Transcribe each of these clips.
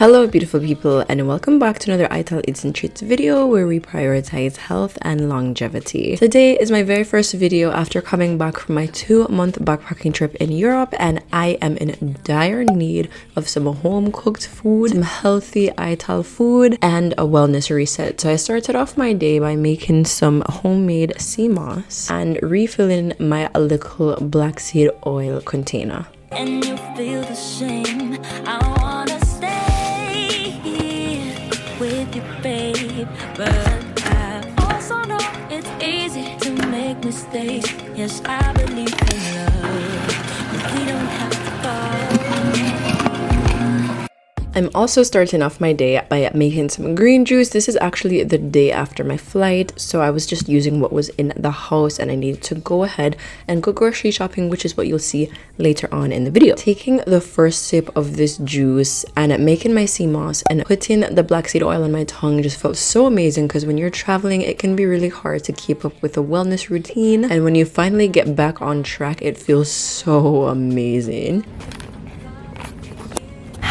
Hello beautiful people, and welcome back to another I Tell Eats and Treats video where we prioritize health and longevity. Today is my very first video after coming back from my 2-month backpacking trip in Europe, and I am in dire need of some home cooked food, some healthy ITAL food, and a wellness reset. So I started off my day by making some homemade sea moss and refilling my little black seed oil container. And you feel the shame. I wanna stay here with you, babe, but I also know it's easy to make mistakes. Yes, I believe in love, but we don't have to fall. I'm also starting off my day by making some green juice. This is actually the day after my flight, so I was just using what was in the house and I needed to go ahead and go grocery shopping, which is what you'll see later on in the video. Taking the first sip of this juice and making my sea moss and putting the black seed oil on my tongue just felt so amazing, because when you're traveling it can be really hard to keep up with a wellness routine, and when you finally get back on track it feels so amazing.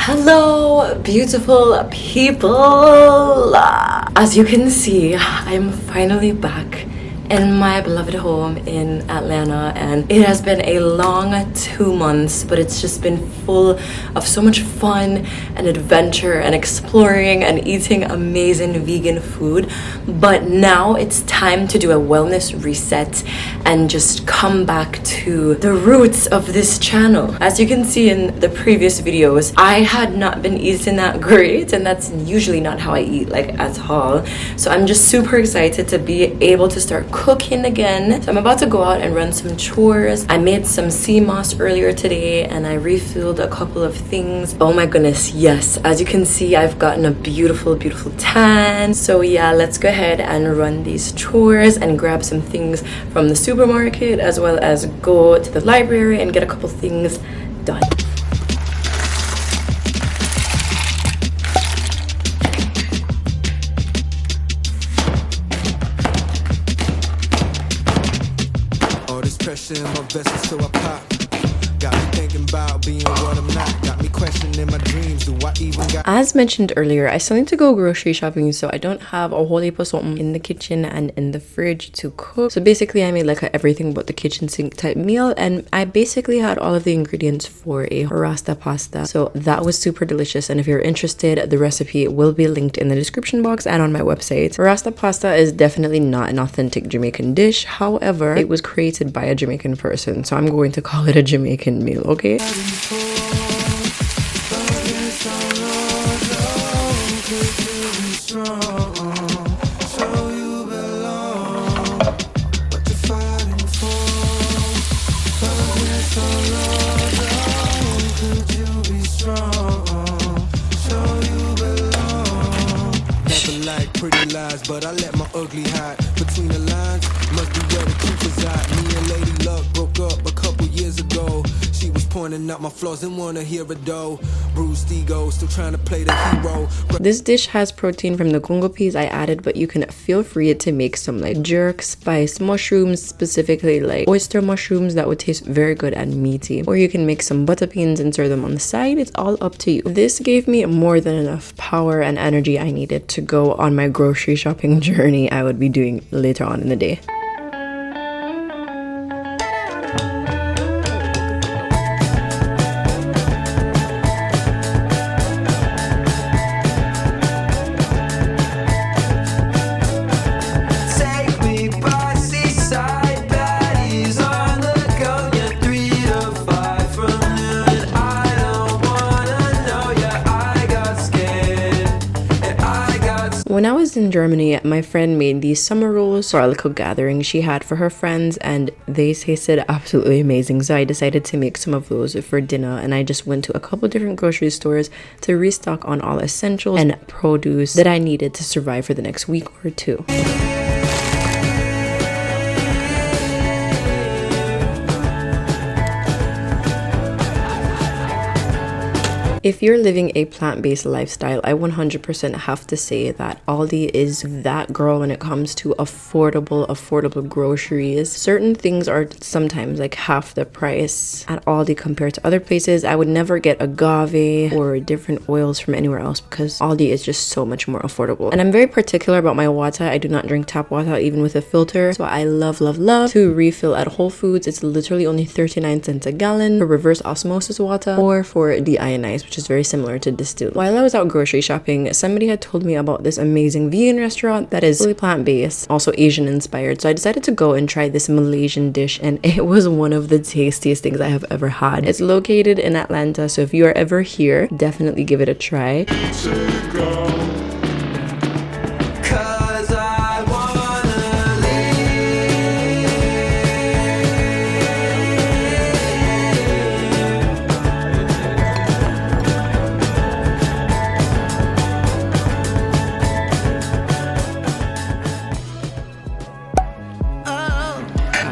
Hello beautiful people, as you can see I'm finally back in my beloved home in Atlanta, and it has been a long 2 months, but it's just been full of so much fun and adventure and exploring and eating amazing vegan food. But now it's time to do a wellness reset and just come back to the roots of this channel. As you can see in the previous videos, I had not been eating that great, and that's usually not how I eat, like, at all. So I'm just super excited to be able to start cooking again. So I'm about to go out and run some chores. I made some sea moss earlier today and I refilled a couple of things. Oh my goodness, yes, as you can see I've gotten a beautiful tan. So yeah, let's go ahead and run these chores and grab some things from the supermarket, as well as go to the library and get a couple things done. In my vessel, so I pop. Got me thinking about being what I'm not. Got me questioning my dreams. Do I even got... As mentioned earlier, I still need to go grocery shopping, so I don't have a whole heap of something in the kitchen and in the fridge to cook. So basically I made like a everything but the kitchen sink type meal, and I basically had all of the ingredients for a Rasta pasta. So that was super delicious, and if you're interested, the recipe will be linked in the description box and on my website. Rasta pasta is definitely not an authentic Jamaican dish. However, it was created by a Jamaican person, so I'm going to call it a Jamaican meal, okay? Pretty lies, but I let my ugly hide between the lines. Must be where the truth is at. Me and Lady Luck broke up a couple years ago. She was pointing out my flaws and wanna hear it though. Bruised ego, still trying to play the hero. This dish has protein from the Congo peas I added, but you can feel free to make some like jerk spice mushrooms, specifically like oyster mushrooms that would taste very good and meaty. Or you can make some butter beans and serve them on the side. It's all up to you. This gave me more than enough power and energy I needed to go on my grocery shopping journey I would be doing later on in the day. When I was in Germany, my friend made these summer rolls for a little gathering she had for her friends, and they tasted absolutely amazing. So I decided to make some of those for dinner, and I just went to a couple different grocery stores to restock on all essentials and produce that I needed to survive for the next week or two. If you're living a plant-based lifestyle, I 100% have to say that Aldi is that girl when it comes to affordable groceries. Certain things are sometimes like half the price at Aldi compared to other places. I would never get agave or different oils from anywhere else because Aldi is just so much more affordable. And I'm very particular about my water. I do not drink tap water even with a filter. So I love to refill at Whole Foods. It's literally only 39 cents a gallon for reverse osmosis water or for deionized, which is very similar to distilled. While I was out grocery shopping, somebody had told me about this amazing vegan restaurant that is fully plant-based, also Asian inspired. So I decided to go and try this Malaysian dish, and it was one of the tastiest things I have ever had. It's located in Atlanta, so if you are ever here, definitely give it a try.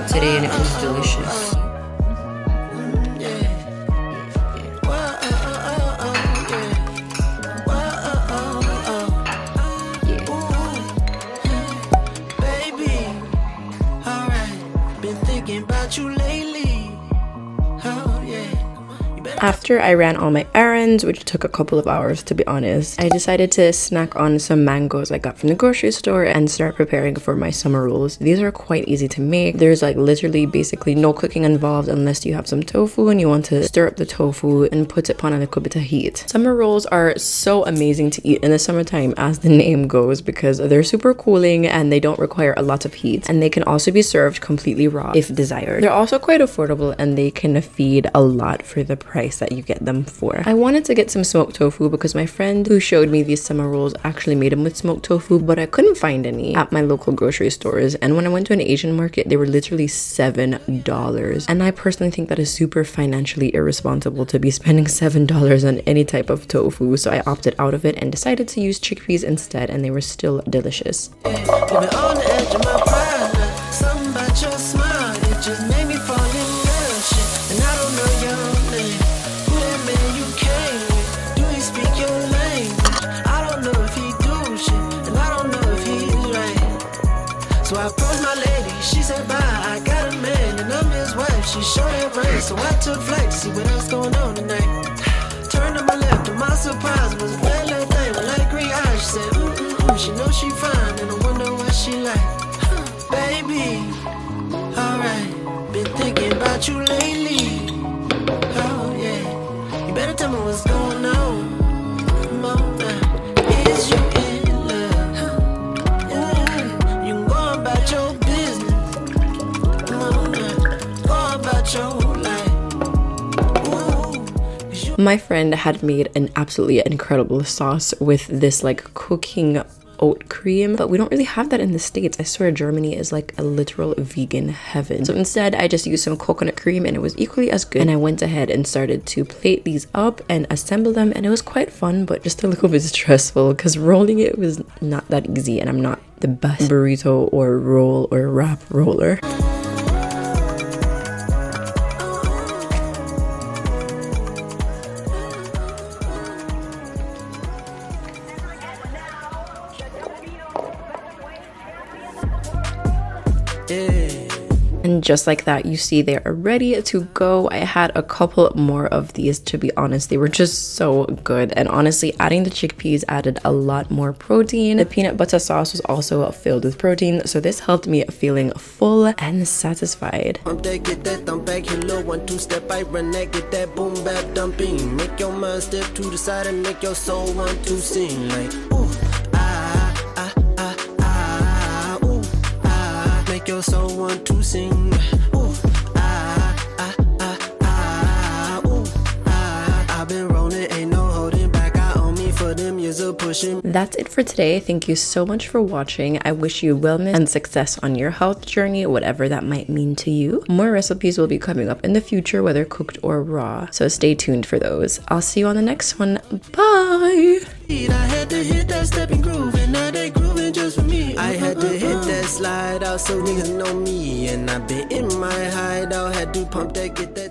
Today and it was delicious. Baby, alright, been thinking about you lately. Oh yeah. After I ran all my errands, which took a couple of hours to be honest, I decided to snack on some mangoes I got from the grocery store and start preparing for my summer rolls. These are quite easy to make. There's like literally basically no cooking involved unless you have some tofu and you want to stir up the tofu and put it upon a little bit of heat. Summer rolls are so amazing to eat in the summertime, as the name goes, because they're super cooling and they don't require a lot of heat, and they can also be served completely raw if desired. They're also quite affordable and they can feed a lot for the price that you get them for. I wanted to get some smoked tofu because my friend who showed me these summer rolls actually made them with smoked tofu, but I couldn't find any at my local grocery stores, and when I went to an Asian market they were literally $7, and I personally think that is super financially irresponsible to be spending $7 on any type of tofu, so I opted out of it and decided to use chickpeas instead, and they were still delicious. So I approached my lady, she said bye, I got a man and I'm his wife. She showed that brain, so I took flight, see what else going on tonight. Turned to my left, to my surprise was a bad little thing with light green eyes. She said she knows she fine and I wonder what she like. Baby, alright, been thinking about you lately. Oh yeah, you better tell me what's going on. Come on now, is you in love? Your business. Come on now, go about your life. Ooh. My friend had made an absolutely incredible sauce with this like cooking oat cream, but we don't really have that in the States. I swear Germany is like a literal vegan heaven. So instead I just used some coconut cream and it was equally as good, and I went ahead and started to plate these up and assemble them, and it was quite fun but just a little bit stressful because rolling it was not that easy, and I'm not the best burrito or roll or wrap roller. And just like that, you see they are ready to go. I had a couple more of these, to be honest. They were just so good, and honestly adding the chickpeas added a lot more protein. The peanut butter sauce was also filled with protein, so this helped me feeling full and satisfied. Get that thumb back, hello, 1 2 step, I run that, get that boom bap dumping. Make your mind step to the side and make your soul want to sing like ooh, ooh, make your soul want to sing. Ooh, ooh, I've been rolling, ain't no holding back. I own me for them years of pushing. That's it for today. Thank you so much for watching. I wish you wellness and success on your health journey, whatever that might mean to you. More recipes will be coming up in the future, whether cooked or raw, so stay tuned for those. I'll see you on the next one. Bye. I had to hit that stepping groove, and now they grooving just for me. I had to hit that slide out so niggas know me, and I been in my hideout, had to pump that, get that.